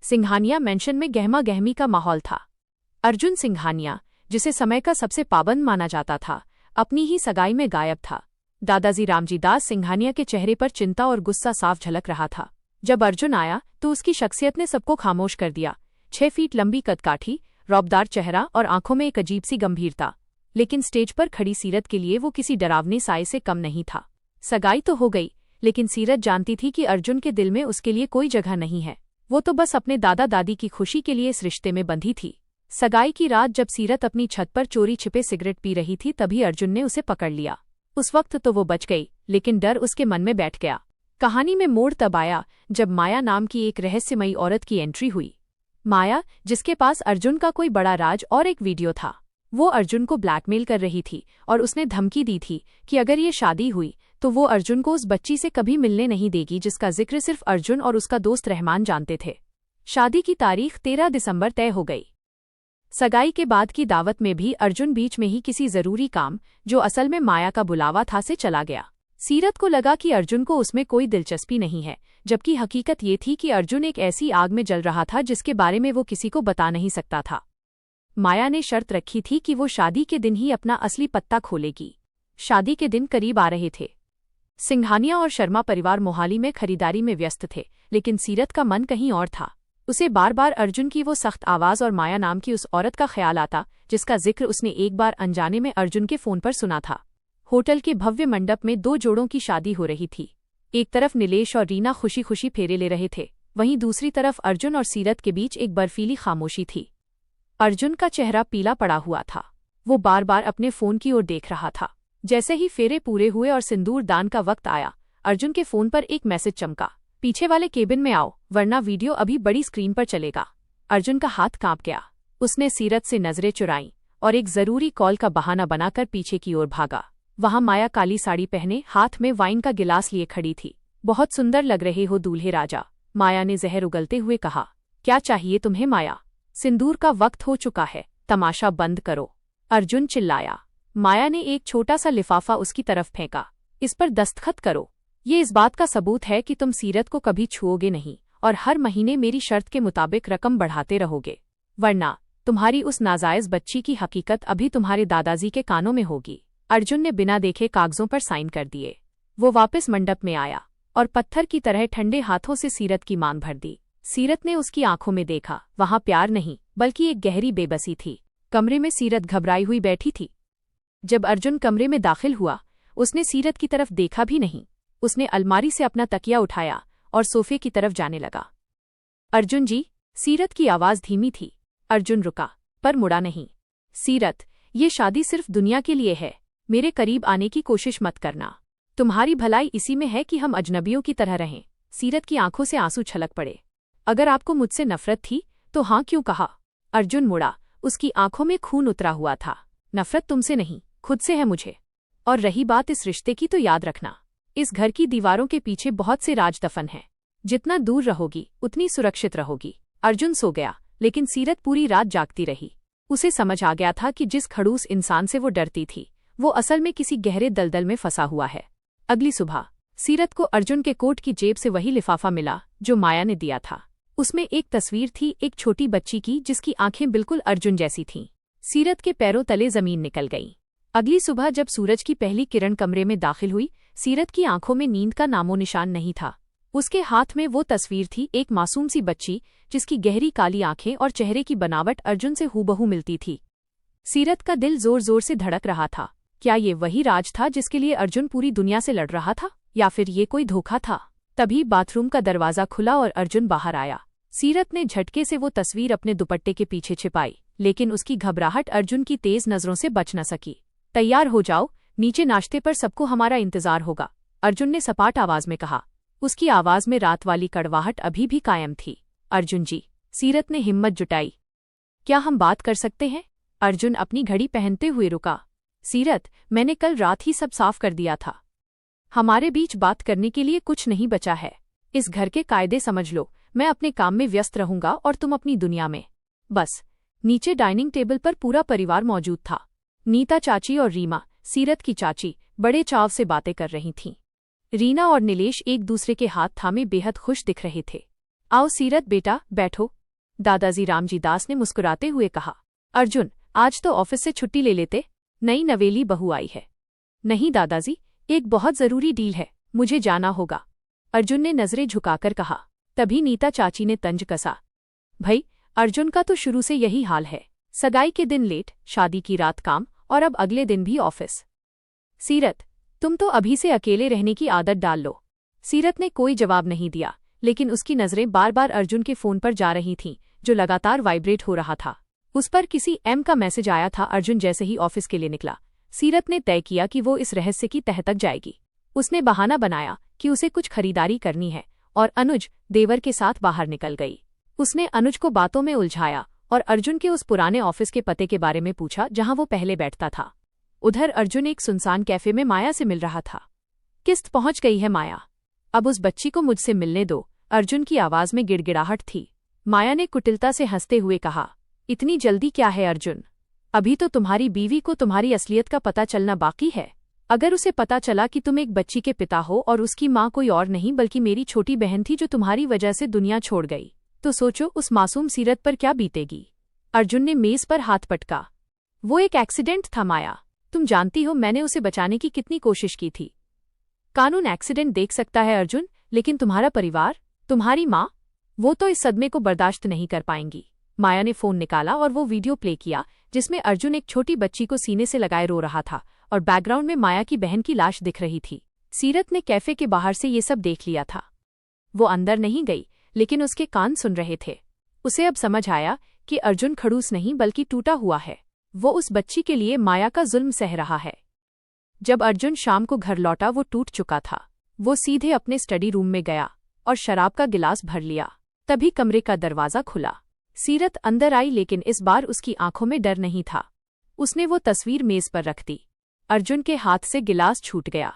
Singhania mention में गहमा गहमी का माहौल था। अर्जुन सिंघानिया, जिसे समय का सबसे पाबंद माना जाता था, अपनी ही सगाई में गायब था। दादाजी रामजी दास सिंघानिया के चेहरे पर चिंता और गुस्सा साफ झलक रहा था। जब अर्जुन आया तो उसकी शख्सियत ने सबको खामोश कर दिया। 6 फीट लंबी कदकाठी, रौबदार चेहरा और आंखों में एक अजीब सी गंभीरता। लेकिन स्टेज पर खड़ी सीरत के लिए वो किसी डरावने साए से कम नहीं था। सगाई तो हो गई, लेकिन सीरत जानती थी कि अर्जुन के दिल में उसके लिए कोई जगह नहीं है। वो तो बस अपने दादा दादी की खुशी के लिए इस रिश्ते में बंधी थी। सगाई की रात जब सीरत अपनी छत पर चोरी छिपे सिगरेट पी रही थी, तभी अर्जुन ने उसे पकड़ लिया। उस वक्त तो वो बच गई, लेकिन डर उसके मन में बैठ गया। कहानी में मोड़ तब आया जब माया नाम की एक रहस्यमयी औरत की एंट्री हुई। माया, जिसके पास अर्जुन का कोई बड़ा राज और एक वीडियो था। वो अर्जुन को ब्लैकमेल कर रही थी और उसने धमकी दी थी कि अगर ये शादी हुई तो वो अर्जुन को उस बच्ची से कभी मिलने नहीं देगी जिसका जिक्र सिर्फ अर्जुन और उसका दोस्त रहमान जानते थे। शादी की तारीख 13 दिसंबर तय हो गई। सगाई के बाद की दावत में भी अर्जुन बीच में ही किसी जरूरी काम, जो असल में माया का बुलावा था, से चला गया। सीरत को लगा कि अर्जुन को उसमें कोई दिलचस्पी नहीं है, जबकि हकीकत ये थी कि अर्जुन एक ऐसी आग में जल रहा था जिसके बारे में वो किसी को बता नहीं सकता था। माया ने शर्त रखी थी कि वो शादी के दिन ही अपना असली पत्ता खोलेगी। शादी के दिन करीब आ रहे थे। सिंघानिया और शर्मा परिवार मोहाली में खरीदारी में व्यस्त थे, लेकिन सीरत का मन कहीं और था। उसे बार बार अर्जुन की वो सख्त आवाज और माया नाम की उस औरत का ख्याल आता, जिसका जिक्र उसने एक बार अनजाने में अर्जुन के फोन पर सुना था। होटल के भव्य मंडप में 2 जोड़ों की शादी हो रही थी। एक तरफ नीलेश और रीना खुशी खुशी फेरे ले रहे थे, वहीं दूसरी तरफ अर्जुन और सीरत के बीच एक बर्फीली खामोशी थी। अर्जुन का चेहरा पीला पड़ा हुआ था। वो बार बार अपने फोन की ओर देख रहा था। जैसे ही फेरे पूरे हुए और सिंदूर दान का वक्त आया, अर्जुन के फोन पर एक मैसेज चमका, पीछे वाले केबिन में आओ, वरना वीडियो अभी बड़ी स्क्रीन पर चलेगा। अर्जुन का हाथ कांप गया। उसने सीरत से नजरें चुराईं और एक जरूरी कॉल का बहाना बनाकर पीछे की ओर भागा। वहां माया काली साड़ी पहने, हाथ में वाइन का गिलास लिए खड़ी थी। बहुत सुंदर लग रहे हो दूल्हे राजा, माया ने जहर उगलते हुए कहा। क्या चाहिए तुम्हें माया? सिंदूर का वक्त हो चुका है, तमाशा बंद करो, अर्जुन चिल्लाया। माया ने एक छोटा सा लिफाफा उसकी तरफ फेंका। इस पर दस्तखत करो। ये इस बात का सबूत है कि तुम सीरत को कभी छुओगे नहीं और हर महीने मेरी शर्त के मुताबिक रकम बढ़ाते रहोगे, वरना तुम्हारी उस नाजायज बच्ची की हकीकत अभी तुम्हारे दादाजी के कानों में होगी। अर्जुन ने बिना देखे कागजों पर साइन कर दिए। वो वापस मंडप में आया और पत्थर की तरह ठंडे हाथों से सीरत की मांग भर दी। सीरत ने उसकी आंखों में देखा। वहां प्यार नहीं, बल्कि एक गहरी बेबसी थी। कमरे में सीरत घबराई हुई बैठी थी। जब अर्जुन कमरे में दाखिल हुआ, उसने सीरत की तरफ देखा भी नहीं। उसने अलमारी से अपना तकिया उठाया और सोफे की तरफ जाने लगा। अर्जुन जी, सीरत की आवाज धीमी थी। अर्जुन रुका, पर मुड़ा नहीं। सीरत, ये शादी सिर्फ दुनिया के लिए है, मेरे करीब आने की कोशिश मत करना। तुम्हारी भलाई इसी में है कि हम अजनबियों की तरह रहें। सीरत की आंखों से आंसू छलक पड़े। अगर आपको मुझसे नफरत थी तो हाँ क्यों कहा? अर्जुन मुड़ा। उसकी आंखों में खून उतरा हुआ था। नफरत तुमसे नहीं, खुद से है मुझे। और रही बात इस रिश्ते की, तो याद रखना, इस घर की दीवारों के पीछे बहुत से राज दफन हैं। जितना दूर रहोगी उतनी सुरक्षित रहोगी। अर्जुन सो गया, लेकिन सीरत पूरी रात जागती रही। उसे समझ आ गया था कि जिस खड़ूस इंसान से वो डरती थी, वो असल में किसी गहरे दलदल में फंसा हुआ है। अगली सुबह सीरत को अर्जुन के कोट की जेब से वही लिफाफा मिला जो माया ने दिया था। उसमें एक तस्वीर थी, एक छोटी बच्ची की जिसकी आंखें बिल्कुल अर्जुन जैसी थीं। सीरत के पैरों तले जमीन निकल गई। अगली सुबह जब सूरज की पहली किरण कमरे में दाखिल हुई, सीरत की आंखों में नींद का नामो निशान नहीं था। उसके हाथ में वो तस्वीर थी, एक मासूम सी बच्ची जिसकी गहरी काली आंखें और चेहरे की बनावट अर्जुन से हूबहू मिलती थी। सीरत का दिल जोर जोर से धड़क रहा था। क्या ये वही राज था जिसके लिए अर्जुन पूरी दुनिया से लड़ रहा था, या फिर ये कोई धोखा था? तभी बाथरूम का दरवाजा खुला और अर्जुन बाहर आया। सीरत ने झटके से वो तस्वीर अपने दुपट्टे के पीछे छिपाई, लेकिन उसकी घबराहट अर्जुन की तेज नजरों से बच न सकी। तैयार हो जाओ, नीचे नाश्ते पर सबको हमारा इंतजार होगा, अर्जुन ने सपाट आवाज में कहा। उसकी आवाज में रात वाली कड़वाहट अभी भी कायम थी। अर्जुन जी, सीरत ने हिम्मत जुटाई। क्या हम बात कर सकते हैं? अर्जुन अपनी घड़ी पहनते हुए रुका। सीरत, मैंने कल रात ही सब साफ कर दिया था। हमारे बीच बात करने के लिए कुछ नहीं बचा है। इस घर के कायदे समझ लो, मैं अपने काम में व्यस्त रहूंगा और तुम अपनी दुनिया में। बस। नीचे डाइनिंग टेबल पर पूरा परिवार मौजूद था। नीता चाची और रीमा, सीरत की चाची, बड़े चाव से बातें कर रही थीं। रीना और नीलेश एक दूसरे के हाथ थामे बेहद खुश दिख रहे थे। आओ सीरत बेटा, बैठो, दादाजी रामजी दास ने मुस्कुराते हुए कहा। अर्जुन, आज तो ऑफिस से छुट्टी ले लेते, नई नवेली बहू आई है। नहीं दादाजी, एक बहुत जरूरी डील है, मुझे जाना होगा, अर्जुन ने नजरें झुकाकर कहा। तभी नीता चाची ने तंज कसा। भई, अर्जुन का तो शुरू से यही हाल है, सगाई के दिन लेट, शादी की रात काम, और अब अगले दिन भी ऑफिस। सीरत, तुम तो अभी से अकेले रहने की आदत डाल लो। सीरत ने कोई जवाब नहीं दिया, लेकिन उसकी नजरें बार बार अर्जुन के फोन पर जा रही थीं, जो लगातार वाइब्रेट हो रहा था। उस पर किसी एम का मैसेज आया था। अर्जुन जैसे ही ऑफिस के लिए निकला, सीरत ने तय किया कि वो इस रहस्य की तह तक जाएगी। उसने बहाना बनाया कि उसे कुछ खरीदारी करनी है, और अनुज देवर के साथ बाहर निकल गई। उसने अनुज को बातों में उलझाया और अर्जुन के उस पुराने ऑफिस के पते के बारे में पूछा जहां वो पहले बैठता था। उधर अर्जुन एक सुनसान कैफे में माया से मिल रहा था। किस्त पहुंच गई है माया, अब उस बच्ची को मुझसे मिलने दो, अर्जुन की आवाज में गिड़गिड़ाहट थी। माया ने कुटिलता से हंसते हुए कहा, इतनी जल्दी क्या है अर्जुन, अभी तो तुम्हारी बीवी को तुम्हारी असलियत का पता चलना बाकी है। अगर उसे पता चला कि तुम एक बच्ची के पिता हो और उसकी माँ कोई और नहीं बल्कि मेरी छोटी बहन थी जो तुम्हारी वजह से दुनिया छोड़ गई, तो सोचो उस मासूम सीरत पर क्या बीतेगी। अर्जुन ने मेज पर हाथ पटका। वो एक एक्सीडेंट था माया, तुम जानती हो मैंने उसे बचाने की कितनी कोशिश की थी। कानून एक्सीडेंट देख सकता है अर्जुन, लेकिन तुम्हारा परिवार, तुम्हारी माँ, वो तो इस सदमे को बर्दाश्त नहीं कर पाएंगी। माया ने फोन निकाला और वो वीडियो प्ले किया जिसमें अर्जुन एक छोटी बच्ची को सीने से लगाए रो रहा था और बैकग्राउंड में माया की बहन की लाश दिख रही थी। सीरत ने कैफे के बाहर से ये सब देख लिया था। वो अंदर नहीं गई, लेकिन उसके कान सुन रहे थे। उसे अब समझ आया कि अर्जुन खड़ूस नहीं बल्कि टूटा हुआ है। वो उस बच्ची के लिए माया का जुल्म सह रहा है। जब अर्जुन शाम को घर लौटा वो टूट चुका था। वो सीधे अपने स्टडी रूम में गया और शराब का गिलास भर लिया। तभी कमरे का दरवाजा खुला। सीरत अंदर आई, लेकिन इस बार उसकी आंखों में डर नहीं था। उसने वो तस्वीर मेज पर रख दी। अर्जुन के हाथ से गिलास छूट गया।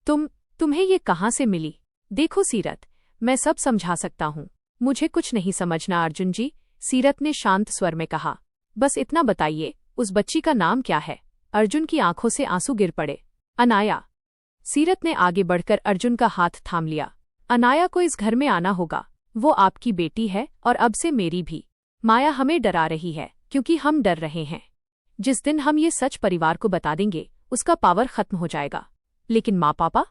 तुम्हें ये कहाँ से मिली? देखो सीरत, मैं सब समझा सकता हूँ, मुझे कुछ नहीं समझना अर्जुन जी, सीरत ने शांत स्वर में कहा। बस इतना बताइए, उस बच्ची का नाम क्या है? अर्जुन की आंखों से आंसू गिर पड़े। अनाया। सीरत ने आगे बढ़कर अर्जुन का हाथ थाम लिया। अनाया को इस घर में आना होगा, वो आपकी बेटी है और अब से मेरी भी। माया हमें डरा रही है क्योंकि हम डर रहे हैं। जिस दिन हम ये सच परिवार को बता देंगे उसका पावर खत्म हो जाएगा। लेकिन माँ पापा,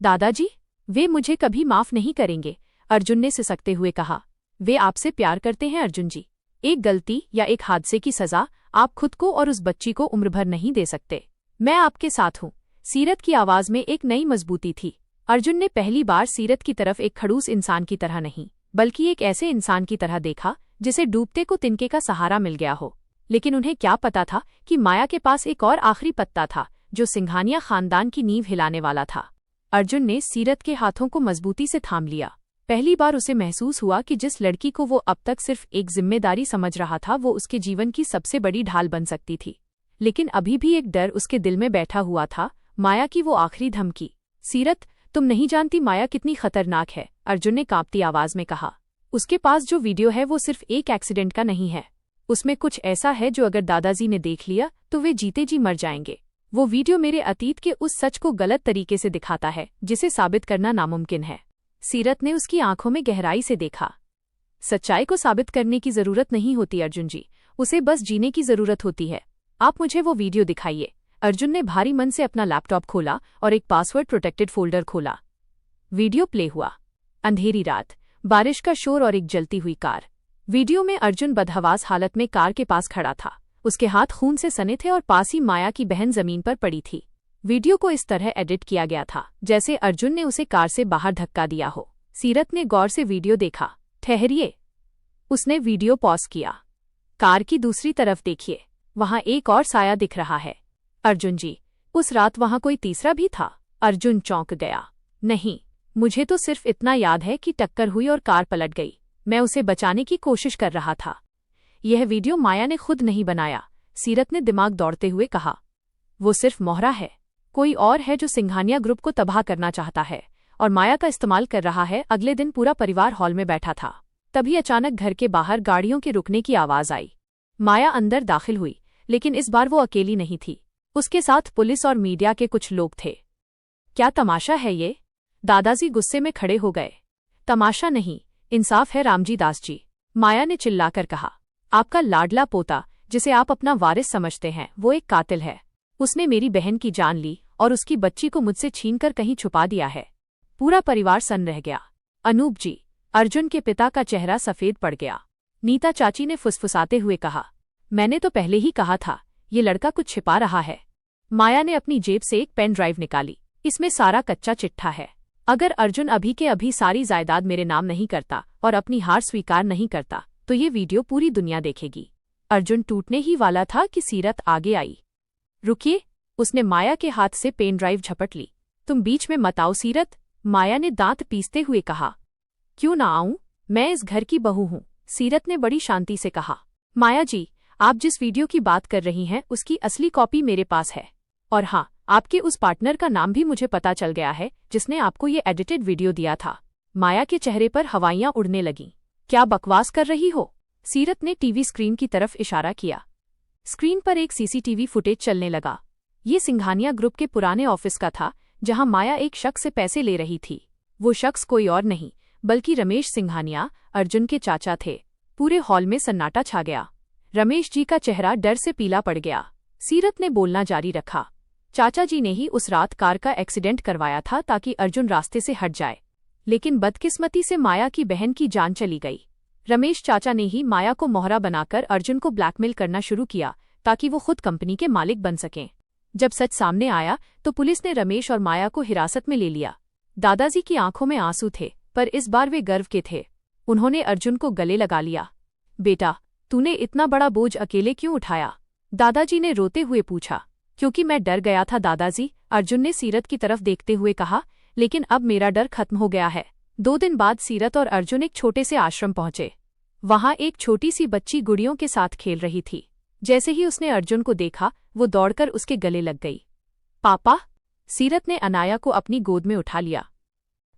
दादाजी, वे मुझे कभी माफ नहीं करेंगे, अर्जुन ने सिसकते हुए कहा। वे आपसे प्यार करते हैं अर्जुन जी। एक गलती या एक हादसे की सजा आप खुद को और उस बच्ची को उम्र भर नहीं दे सकते। मैं आपके साथ हूँ। सीरत की आवाज में एक नई मजबूती थी। अर्जुन ने पहली बार सीरत की तरफ एक खड़ूस इंसान की तरह नहीं, बल्कि एक ऐसे इंसान की तरह देखा जिसे डूबते को तिनके का सहारा मिल गया हो। लेकिन उन्हें क्या पता था कि माया के पास एक और आखिरी पत्ता था जो सिंघानिया खानदान की नींव हिलाने वाला था। अर्जुन ने सीरत के हाथों को मजबूती से थाम लिया। पहली बार उसे महसूस हुआ कि जिस लड़की को वो अब तक सिर्फ एक जिम्मेदारी समझ रहा था वो उसके जीवन की सबसे बड़ी ढाल बन सकती थी। लेकिन अभी भी एक डर उसके दिल में बैठा हुआ था, माया की वो आखिरी धमकी। सीरत, तुम नहीं जानती माया कितनी खतरनाक है, अर्जुन ने कांपती आवाज में कहा। उसके पास जो वीडियो है वो सिर्फ एक एक्सीडेंट का नहीं है, उसमें कुछ ऐसा है जो अगर दादाजी ने देख लिया तो वे जीते जी मर जाएंगे। वो वीडियो मेरे अतीत के उस सच को गलत तरीके से दिखाता है जिसे साबित करना नामुमकिन है। सीरत ने उसकी आंखों में गहराई से देखा। सच्चाई को साबित करने की जरूरत नहीं होती अर्जुन जी, उसे बस जीने की जरूरत होती है। आप मुझे वो वीडियो दिखाइए। अर्जुन ने भारी मन से अपना लैपटॉप खोला और एक पासवर्ड प्रोटेक्टेड फोल्डर खोला। वीडियो प्ले हुआ। अंधेरी रात, बारिश का शोर और एक जलती हुई कार। वीडियो में अर्जुन बदहवास हालत में कार के पास खड़ा था। उसके हाथ खून से सने थे और पास ही माया की बहन जमीन पर पड़ी थी। वीडियो को इस तरह एडिट किया गया था जैसे अर्जुन ने उसे कार से बाहर धक्का दिया हो। सीरत ने गौर से वीडियो देखा। ठहरिए, उसने वीडियो पॉज किया। कार की दूसरी तरफ देखिए, वहां एक और साया दिख रहा है। अर्जुन जी, उस रात वहां कोई तीसरा भी था? अर्जुन चौंक गया। नहीं, मुझे तो सिर्फ इतना याद है कि टक्कर हुई और कार पलट गई। मैं उसे बचाने की कोशिश कर रहा था। यह वीडियो माया ने खुद नहीं बनाया, सीरत ने दिमाग दौड़ते हुए कहा। वो सिर्फ मोहरा है, कोई और है जो सिंघानिया ग्रुप को तबाह करना चाहता है और माया का इस्तेमाल कर रहा है। अगले दिन पूरा परिवार हॉल में बैठा था। तभी अचानक घर के बाहर गाड़ियों के रुकने की आवाज आई। माया अंदर दाखिल हुई, लेकिन इस बार वो अकेली नहीं थी। उसके साथ पुलिस और मीडिया के कुछ लोग थे। क्या तमाशा है ये? दादाजी गुस्से में खड़े हो गए। तमाशा नहीं, इंसाफ है रामजी दास जी, माया ने चिल्लाकर कहा। आपका लाडला पोता, जिसे आप अपना वारिस समझते हैं, वो एक कातिल है। उसने मेरी बहन की जान ली और उसकी बच्ची को मुझसे छीनकर कहीं छुपा दिया है। पूरा परिवार सन्न रह गया। अनूप जी, अर्जुन के पिता का चेहरा सफेद पड़ गया। नीता चाची ने फुसफुसाते हुए कहा, मैंने तो पहले ही कहा था, ये लड़का कुछ छिपा रहा है। माया ने अपनी जेब से एक पेन ड्राइव निकाली। इसमें सारा कच्चा चिट्ठा है। अगर अर्जुन अभी के अभी सारी जायदाद मेरे नाम नहीं करता और अपनी हार स्वीकार नहीं करता तो ये वीडियो पूरी दुनिया देखेगी। अर्जुन टूटने ही वाला था कि सीरत आगे आई। रुकिए, उसने माया के हाथ से पेन ड्राइव झपट ली। तुम बीच में मत आओ सीरत, माया ने दांत पीसते हुए कहा। क्यों ना आऊं, मैं इस घर की बहू हूं, सीरत ने बड़ी शांति से कहा। माया जी, आप जिस वीडियो की बात कर रही हैं उसकी असली कॉपी मेरे पास है। और हाँ, आपके उस पार्टनर का नाम भी मुझे पता चल गया है जिसने आपको ये एडिटेड वीडियो दिया था। माया के चेहरे पर हवाइयां उड़ने लगीं। क्या बकवास कर रही हो? सीरत ने टीवी स्क्रीन की तरफ इशारा किया। स्क्रीन पर एक सीसीटीवी फुटेज चलने लगा। ये सिंघानिया ग्रुप के पुराने ऑफिस का था जहां माया एक शख्स से पैसे ले रही थी। वो शख्स कोई और नहीं बल्कि रमेश सिंघानिया, अर्जुन के चाचा थे। पूरे हॉल में सन्नाटा छा गया। रमेश जी का चेहरा डर से पीला पड़ गया। सीरत ने बोलना जारी रखा। चाचा जी ने ही उस रात कार का एक्सीडेंट करवाया था ताकि अर्जुन रास्ते से हट जाए, लेकिन बदकिस्मती से माया की बहन की जान चली गई। रमेश चाचा ने ही माया को मोहरा बनाकर अर्जुन को ब्लैकमेल करना शुरू किया ताकि वो खुद कंपनी के मालिक बन सकें। जब सच सामने आया तो पुलिस ने रमेश और माया को हिरासत में ले लिया। दादाजी की आंखों में आंसू थे, पर इस बार वे गर्व के थे। उन्होंने अर्जुन को गले लगा लिया। बेटा, तूने इतना बड़ा बोझ अकेले क्यों उठाया? दादाजी ने रोते हुए पूछा। क्योंकि मैं डर गया था दादाजी, अर्जुन ने सीरत की तरफ देखते हुए कहा, लेकिन अब मेरा डर खत्म हो गया है। 2 दिन बाद सीरत और अर्जुन एक छोटे से आश्रम पहुंचे। वहां एक छोटी सी बच्ची गुड़ियों के साथ खेल रही थी। जैसे ही उसने अर्जुन को देखा, वो दौड़कर उसके गले लग गई। पापा? सीरत ने अनाया को अपनी गोद में उठा लिया।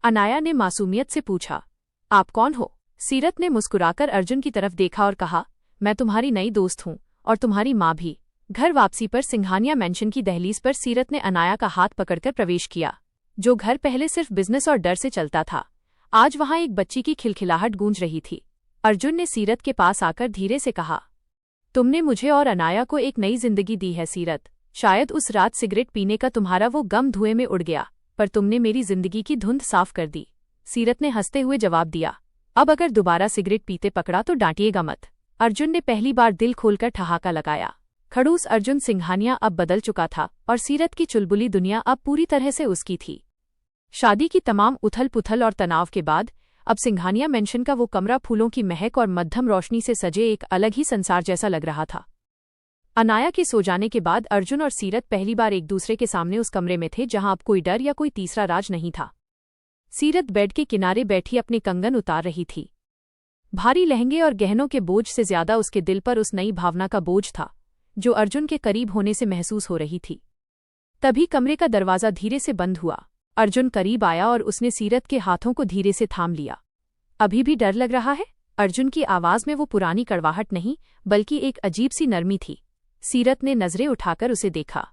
अनाया ने मासूमियत से पूछा, आप कौन हो? सीरत ने मुस्कुराकर अर्जुन की तरफ देखा और कहा, मैं तुम्हारी नई दोस्त हूं और तुम्हारी माँ भी। घर वापसी पर सिंघानिया मेंशन की दहलीज पर सीरत ने अनाया का हाथ पकड़कर प्रवेश किया। जो घर पहले सिर्फ बिजनेस और डर से चलता था, आज वहां एक बच्ची की खिलखिलाहट गूंज रही थी। अर्जुन ने सीरत के पास आकर धीरे से कहा, तुमने मुझे और अनाया को एक नई जिंदगी दी है सीरत। शायद उस रात सिगरेट पीने का तुम्हारा वो गम धुएं में उड़ गया, पर तुमने मेरी जिंदगी की धुंध साफ कर दी। सीरत ने हंसते हुए जवाब दिया। अब अगर दोबारा सिगरेट पीते पकड़ा तो डांटिएगा मत। अर्जुन ने पहली बार दिल खोलकर ठहाका लगाया। खड़ूस अर्जुन सिंघानिया अब बदल चुका था और सीरत की चुलबुली दुनिया अब पूरी तरह से उसकी थी। शादी की तमाम उथल पुथल और तनाव के बाद अब सिंघानिया मेंशन का वो कमरा फूलों की महक और मध्यम रोशनी से सजे एक अलग ही संसार जैसा लग रहा था। अनाया के सो जाने के बाद अर्जुन और सीरत पहली बार एक दूसरे के सामने उस कमरे में थे जहां अब कोई डर या कोई तीसरा राज नहीं था। सीरत बेड के किनारे बैठी अपने कंगन उतार रही थी। भारी लहंगे और गहनों के बोझ से ज्यादा उसके दिल पर उस नई भावना का बोझ था जो अर्जुन के करीब होने से महसूस हो रही थी। तभी कमरे का दरवाजा धीरे से बंद हुआ। अर्जुन करीब आया और उसने सीरत के हाथों को धीरे से थाम लिया। अभी भी डर लग रहा है? अर्जुन की आवाज में वो पुरानी कड़वाहट नहीं बल्कि एक अजीब सी नरमी थी। सीरत ने नजरें उठाकर उसे देखा।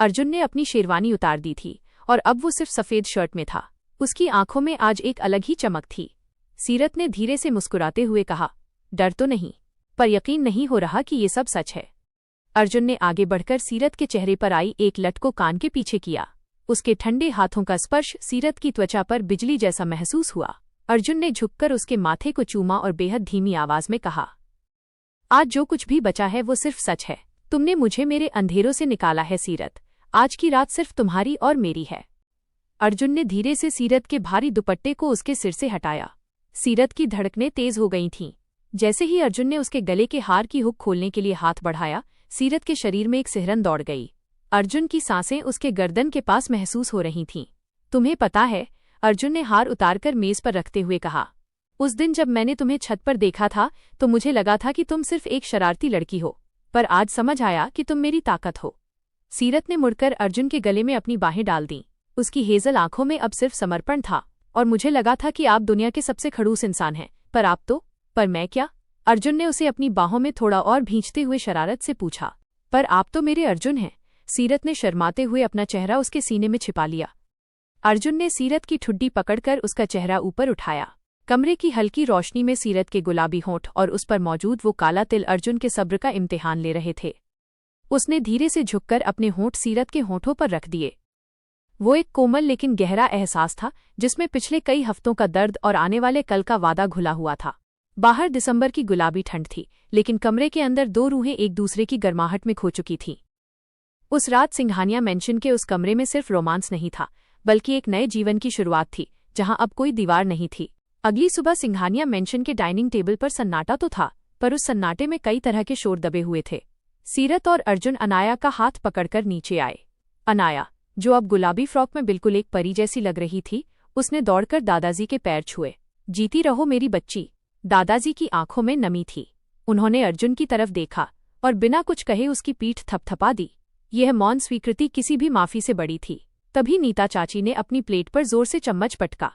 अर्जुन ने अपनी शेरवानी उतार दी थी और अब वो सिर्फ सफेद शर्ट में था। उसकी आंखों में आज एक अलग ही चमक थी। सीरत ने धीरे से मुस्कुराते हुए कहा, डर तो नहीं, पर यकीन नहीं हो रहा कि ये सब सच है। अर्जुन ने आगे बढ़कर सीरत के चेहरे पर आई एक लट को कान के पीछे किया। उसके ठंडे हाथों का स्पर्श सीरत की त्वचा पर बिजली जैसा महसूस हुआ। अर्जुन ने झुककर उसके माथे को चूमा और बेहद धीमी आवाज में कहा, आज जो कुछ भी बचा है वो सिर्फ सच है। तुमने मुझे मेरे अंधेरों से निकाला है सीरत। आज की रात सिर्फ तुम्हारी और मेरी है। अर्जुन ने धीरे से सीरत के भारी दुपट्टे को उसके सिर से हटाया। सीरत की धड़कनें तेज हो गई थीं। जैसे ही अर्जुन ने उसके गले के हार की हुक खोलने के लिए हाथ बढ़ाया, सीरत के शरीर में एक सिहरन दौड़ गई। अर्जुन की सांसें उसके गर्दन के पास महसूस हो रही थीं। तुम्हें पता है, अर्जुन ने हार उतारकर मेज पर रखते हुए कहा, उस दिन जब मैंने तुम्हें छत पर देखा था तो मुझे लगा था कि तुम सिर्फ एक शरारती लड़की हो, पर आज समझ आया कि तुम मेरी ताकत हो। सीरत ने मुड़कर अर्जुन के गले में अपनी बाहें डाल दीं। उसकी हेजल आंखों में अब सिर्फ समर्पण था। और मुझे लगा था कि आप दुनिया के सबसे खड़ूस इंसान हैं, पर आप तो। पर मैं क्या? अर्जुन ने उसे अपनी बाहों में थोड़ा और भींचते हुए शरारत से पूछा। पर आप तो मेरे अर्जुन हैं। सीरत ने शर्माते हुए अपना चेहरा उसके सीने में छिपा लिया। अर्जुन ने सीरत की ठुड्डी पकड़कर उसका चेहरा ऊपर उठाया। कमरे की हल्की रोशनी में सीरत के गुलाबी होंठ और उस पर मौजूद वो काला तिल अर्जुन के सब्र का इम्तिहान ले रहे थे। उसने धीरे से झुककर अपने होंठ सीरत के होंठों पर रख दिए। वो एक कोमल लेकिन गहरा एहसास था जिसमें पिछले कई हफ्तों का दर्द और आने वाले कल का वादा घुला हुआ था। बाहर दिसंबर की गुलाबी ठंड थी, लेकिन कमरे के अंदर दो रूहें एक दूसरे की गर्माहट में खो चुकी थीं। उस रात सिंघानिया मेंशन के उस कमरे में सिर्फ रोमांस नहीं था, बल्कि एक नए जीवन की शुरुआत थी, जहां अब कोई दीवार नहीं थी। अगली सुबह सिंघानिया मेंशन के डाइनिंग टेबल पर सन्नाटा तो था, पर उस सन्नाटे में कई तरह के शोर दबे हुए थे। सीरत और अर्जुन अनाया का हाथ पकड़कर नीचे आए। अनाया, जो अब गुलाबी फ्रॉक में बिल्कुल एक परी जैसी लग रही थी, उसने दौड़कर दादाजी के पैर छुए। जीती रहो मेरी बच्ची। दादाजी की आंखों में नमी थी। उन्होंने अर्जुन की तरफ देखा और बिना कुछ कहे उसकी पीठ थपथपा दी। यह मौन स्वीकृति किसी भी माफी से बड़ी थी। तभी नीता चाची ने अपनी प्लेट पर जोर से चम्मच पटका।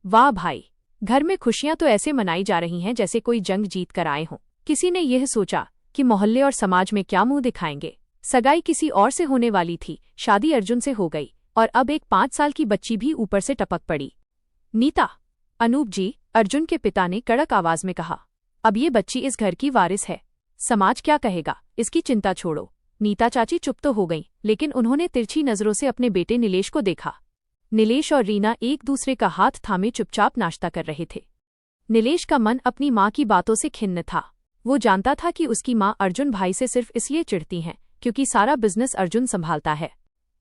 वाह भाई, घर में खुशियां तो ऐसे मनाई जा रही हैं जैसे कोई जंग जीत कर आए हों। किसी ने यह सोचा कि मोहल्ले और समाज में क्या मुंह दिखाएंगे। सगाई किसी और से होने वाली थी, शादी अर्जुन से हो गई, और अब एक 5 साल की बच्ची भी ऊपर से टपक पड़ी। नीता, अनूप जी, अर्जुन के पिता ने कड़क आवाज में कहा, अब ये बच्ची इस घर की वारिस है। समाज क्या कहेगा, इसकी चिंता छोड़ो। नीता चाची चुप तो हो गईं, लेकिन उन्होंने तिरछी नजरों से अपने बेटे नीलेश को देखा। नीलेश और रीना एक दूसरे का हाथ थामे चुपचाप नाश्ता कर रहे थे। नीलेश का मन अपनी माँ की बातों से खिन्न था। वो जानता था कि उसकी माँ अर्जुन भाई से सिर्फ इसलिए चिढ़ती हैं क्योंकि सारा बिजनेस अर्जुन संभालता है।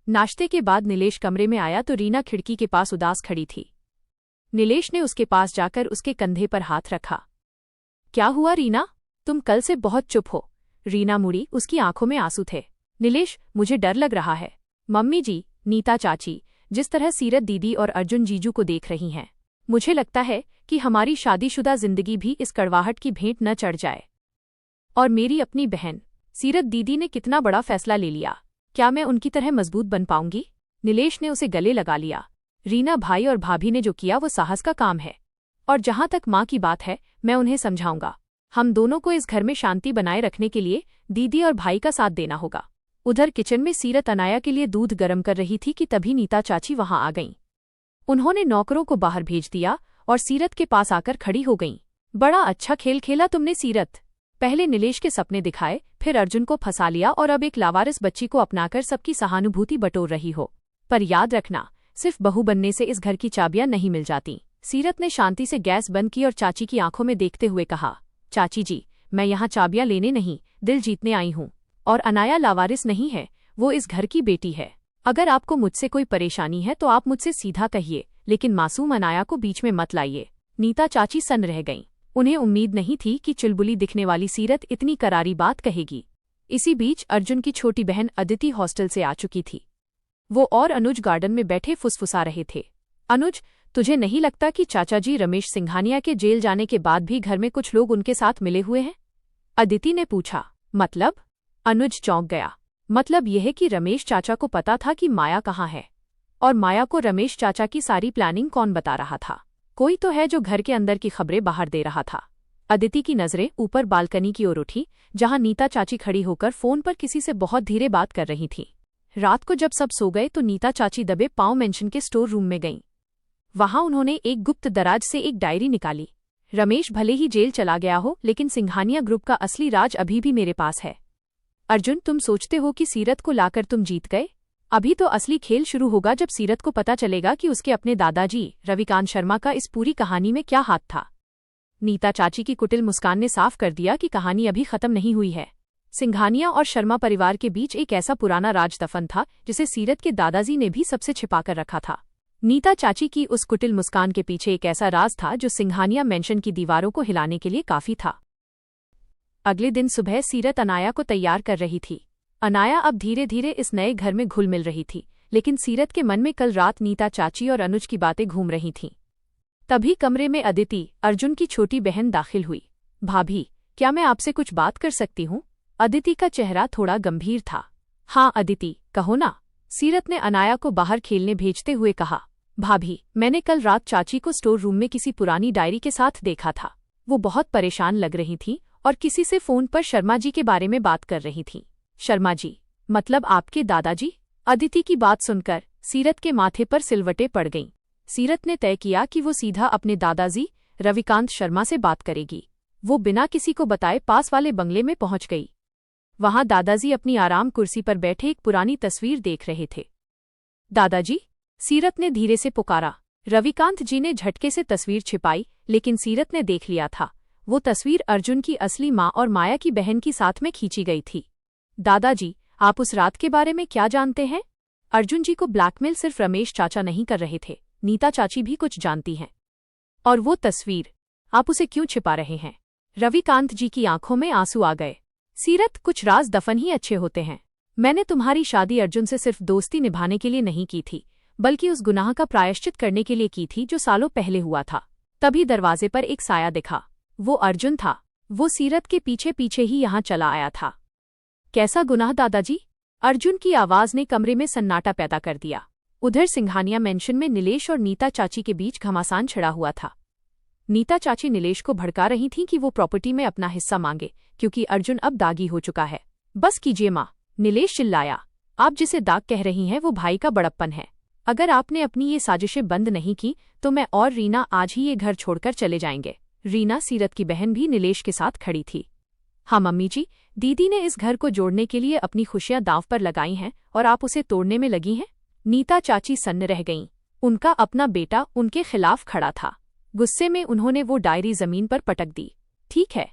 नाश्ते के बाद नीलेश कमरे में आया तो रीना खिड़की के पास उदास खड़ी थी। नीलेश ने उसके पास जाकर उसके कंधे पर हाथ रखा। क्या हुआ रीना, तुम कल से बहुत चुप हो। रीना मुड़ी, उसकी आंखों में आंसू थे। नीलेश, मुझे डर लग रहा है। मम्मी जी, नीता चाची, जिस तरह सीरत दीदी और अर्जुन जीजू को देख रही हैं, मुझे लगता है कि हमारी शादीशुदा जिंदगी भी इस कड़वाहट की भेंट न चढ़ जाए। और मेरी अपनी बहन सीरत दीदी ने कितना बड़ा फैसला ले लिया, क्या मैं उनकी तरह मजबूत बन पाऊंगी? नीलेश ने उसे गले लगा लिया। रीना, भाई और भाभी ने जो किया वो साहस का काम है, और जहां तक माँ की बात है, मैं उन्हें समझाऊंगा। हम दोनों को इस घर में शांति बनाए रखने के लिए दीदी और भाई का साथ देना होगा। उधर किचन में सीरत अनाया के लिए दूध गर्म कर रही थी कि तभी नीता चाची वहां आ गईं। उन्होंने नौकरों को बाहर भेज दिया और सीरत के पास आकर खड़ी हो गईं। बड़ा अच्छा खेल खेला तुमने सीरत। पहले नीलेश के सपने दिखाए, फिर अर्जुन को फंसा लिया और अब एक लावारिस बच्ची को अपनाकर सबकी सहानुभूति बटोर रही हो। पर याद रखना, सिर्फ बहू बनने से इस घर की चाबियां नहीं मिल जाती। सीरत ने शांति से गैस बंद की और चाची की आंखों में देखते हुए कहा, चाची जी, मैं यहाँ चाबियां लेने नहीं, दिल जीतने आई हूँ। और अनाया लावारिस नहीं है, वो इस घर की बेटी है। अगर आपको मुझसे कोई परेशानी है तो आप मुझसे सीधा कहिए, लेकिन मासूम अनाया को बीच में मत लाइए। नीता चाची सन्न रह गईं। उन्हें उम्मीद नहीं थी कि चुलबुली दिखने वाली सीरत इतनी करारी बात कहेगी। इसी बीच अर्जुन की छोटी बहन अदिति हॉस्टल से आ चुकी थी। वो और अनुज गार्डन में बैठे फुसफुसा रहे थे। अनुज, तुझे नहीं लगता कि चाचा जी रमेश सिंघानिया के जेल जाने के बाद भी घर में कुछ लोग उनके साथ मिले हुए हैं? अदिति ने पूछा। मतलब? अनुज चौंक गया। मतलब यह है कि रमेश चाचा को पता था कि माया कहाँ है, और माया को रमेश चाचा की सारी प्लानिंग कौन बता रहा था? कोई तो है जो घर के अंदर की खबरें बाहर दे रहा था। अदिति की नजरें ऊपर बालकनी की ओर उठी, जहां नीता चाची खड़ी होकर फोन पर किसी से बहुत धीरे बात कर रही थी। रात को जब सब सो गए तो नीता चाची दबे पांव मेंशन के स्टोर रूम में गईं। वहां उन्होंने एक गुप्त दराज से एक डायरी निकाली। रमेश भले ही जेल चला गया हो, लेकिन सिंघानिया ग्रुप का असली राज अभी भी मेरे पास है। अर्जुन, तुम सोचते हो कि सीरत को लाकर तुम जीत गए? अभी तो असली खेल शुरू होगा जब सीरत को पता चलेगा कि उसके अपने दादाजी रविकांत शर्मा का इस पूरी कहानी में क्या हाथ था। नीता चाची की कुटिल मुस्कान ने साफ कर दिया कि कहानी अभी खत्म नहीं हुई है। सिंघानिया और शर्मा परिवार के बीच एक ऐसा पुराना राज दफन था जिसे सीरत के दादाजी ने भी सबसे छिपाकर रखा था। नीता चाची की उस कुटिल मुस्कान के पीछे एक ऐसा राज था जो सिंघानिया मेंशन की दीवारों को हिलाने के लिए काफी था। अगले दिन सुबह सीरत अनाया को तैयार कर रही थी। अनाया अब धीरे धीरे इस नए घर में घुल मिल रही थी, लेकिन सीरत के मन में कल रात नीता चाची और अनुज की बातें घूम रही थीं। तभी कमरे में अदिति, अर्जुन की छोटी बहन, दाखिल हुई। भाभी, क्या मैं आपसे कुछ बात कर सकती हूँ? अदिति का चेहरा थोड़ा गंभीर था। हाँ अदिति, कहो ना, सीरत ने अनाया को बाहर खेलने भेजते हुए कहा। भाभी, मैंने कल रात चाची को स्टोर रूम में किसी पुरानी डायरी के साथ देखा था। वो बहुत परेशान लग रही थी और किसी से फोन पर शर्मा जी के बारे में बात कर रही थी। शर्मा जी? मतलब आपके दादाजी? अदिति की बात सुनकर सीरत के माथे पर सिलवटें पड़ गईं। सीरत ने तय किया कि वो सीधा अपने दादाजी रविकांत शर्मा से बात करेगी। वो बिना किसी को बताए पास वाले बंगले में पहुंच गई। वहां दादाजी अपनी आराम कुर्सी पर बैठे एक पुरानी तस्वीर देख रहे थे। दादाजी, सीरत ने धीरे से पुकारा। रविकांत जी ने झटके से तस्वीर छिपाई, लेकिन सीरत ने देख लिया था। वो तस्वीर अर्जुन की असली माँ और माया की बहन की साथ में खींची गई थी। दादाजी, आप उस रात के बारे में क्या जानते हैं? अर्जुन जी को ब्लैकमेल सिर्फ रमेश चाचा नहीं कर रहे थे, नीता चाची भी कुछ जानती हैं। और वो तस्वीर, आप उसे क्यों छिपा रहे हैं? रविकांत जी की आंखों में आंसू आ गए। सीरत, कुछ राज दफन ही अच्छे होते हैं। मैंने तुम्हारी शादी अर्जुन से सिर्फ दोस्ती निभाने के लिए नहीं की थी, बल्कि उस गुनाह का प्रायश्चित करने के लिए की थी जो सालों पहले हुआ था। तभी दरवाजे पर एक साया दिखा। वो अर्जुन था। वो सीरत के पीछे पीछे ही यहाँ चला आया था। कैसा गुनाह दादाजी? अर्जुन की आवाज ने कमरे में सन्नाटा पैदा कर दिया। उधर सिंघानिया मेंशन में नीलेश और नीता चाची के बीच घमासान छिड़ा हुआ था। नीता चाची नीलेश को भड़का रही थीं कि वो प्रॉपर्टी में अपना हिस्सा मांगे, क्योंकि अर्जुन अब दागी हो चुका है। बस कीजिए माँ, नीलेश चिल्लाया। आप जिसे दाग कह रही हैं वो भाई का बड़प्पन है। अगर आपने अपनी ये साजिशें बंद नहीं की तो मैं और रीना आज ही ये घर छोड़कर चले जाएंगे। रीना, सीरत की बहन, भी नीलेश के साथ खड़ी थी। हाँ मम्मी जी, दीदी ने इस घर को जोड़ने के लिए अपनी खुशियां दांव पर लगाई हैं और आप उसे तोड़ने में लगी हैं। नीता चाची सन्न रह गईं। उनका अपना बेटा उनके खिलाफ खड़ा था। गुस्से में उन्होंने वो डायरी जमीन पर पटक दी। ठीक है,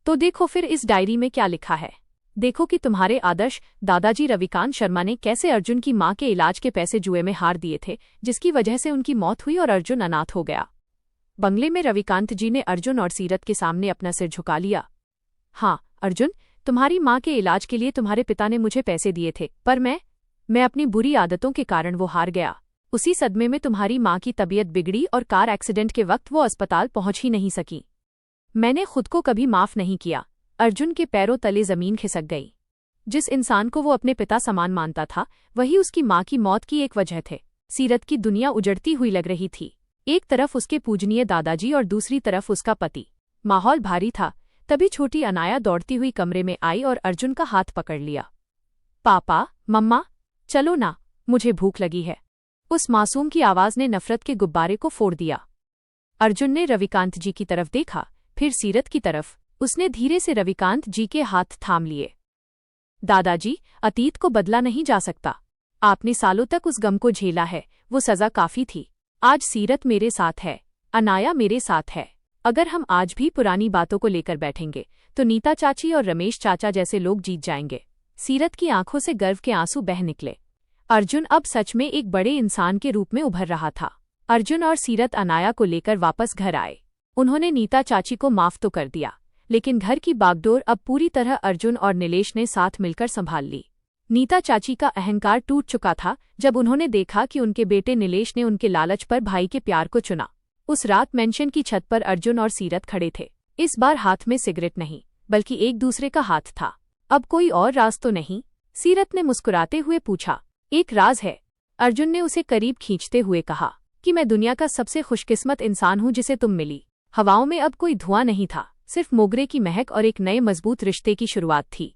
तो देखो फिर इस डायरी में क्या लिखा है। देखो कि तुम्हारे आदर्श दादाजी रविकांत शर्मा ने कैसे अर्जुन की मां के इलाज के पैसे जुए में हार दिए थे, जिसकी वजह से उनकी मौत हुई और अर्जुन अनाथ हो गया। बंगले में रविकांत जी ने अर्जुन और सीरत के सामने अपना सिर झुका लिया। हाँ अर्जुन, तुम्हारी मां के इलाज के लिए तुम्हारे पिता ने मुझे पैसे दिए थे, पर मैं अपनी बुरी आदतों के कारण वो हार गया। उसी सदमे में तुम्हारी मां की तबीयत बिगड़ी और कार एक्सीडेंट के वक्त वो अस्पताल पहुंच ही नहीं सकी। मैंने खुद को कभी माफ नहीं किया। अर्जुन के पैरों तले जमीन खिसक गई। जिस इंसान को वो अपने पिता समान मानता था, वही उसकी मां की मौत की एक वजह थे। सीरत की दुनिया उजड़ती हुई लग रही थी। एक तरफ उसके पूजनीय दादाजी और दूसरी तरफ उसका पति। माहौल भारी था। तभी छोटी अनाया दौड़ती हुई कमरे में आई और अर्जुन का हाथ पकड़ लिया। पापा, मम्मा, चलो ना, मुझे भूख लगी है। उस मासूम की आवाज ने नफरत के गुब्बारे को फोड़ दिया। अर्जुन ने रविकांत जी की तरफ देखा, फिर सीरत की तरफ। उसने धीरे से रविकांत जी के हाथ थाम लिए। दादाजी, अतीत को बदला नहीं जा सकता। आपने सालों तक उस गम को झेला है, वो सजा काफी थी। आज सीरत मेरे साथ है, अनाया मेरे साथ है। अगर हम आज भी पुरानी बातों को लेकर बैठेंगे तो नीता चाची और रमेश चाचा जैसे लोग जीत जाएंगे। सीरत की आंखों से गर्व के आंसू बह निकले। अर्जुन अब सच में एक बड़े इंसान के रूप में उभर रहा था। अर्जुन और सीरत अनाया को लेकर वापस घर आए। उन्होंने नीता चाची को माफ तो कर दिया, लेकिन घर की बागडोर अब पूरी तरह अर्जुन और नीलेश ने साथ मिलकर संभाल ली। नीता चाची का अहंकार टूट चुका था जब उन्होंने देखा कि उनके बेटे नीलेश ने उनके लालच पर भाई के प्यार को चुना। उस रात मेंशन की छत पर अर्जुन और सीरत खड़े थे। इस बार हाथ में सिगरेट नहीं, बल्कि एक दूसरे का हाथ था। अब कोई और राज तो नहीं? सीरत ने मुस्कुराते हुए पूछा। एक राज है, अर्जुन ने उसे करीब खींचते हुए कहा, कि मैं दुनिया का सबसे खुशकिस्मत इंसान हूं जिसे तुम मिली। हवाओं में अब कोई धुआं नहीं था, सिर्फ मोगरे की महक और एक नए मजबूत रिश्ते की शुरुआत थी।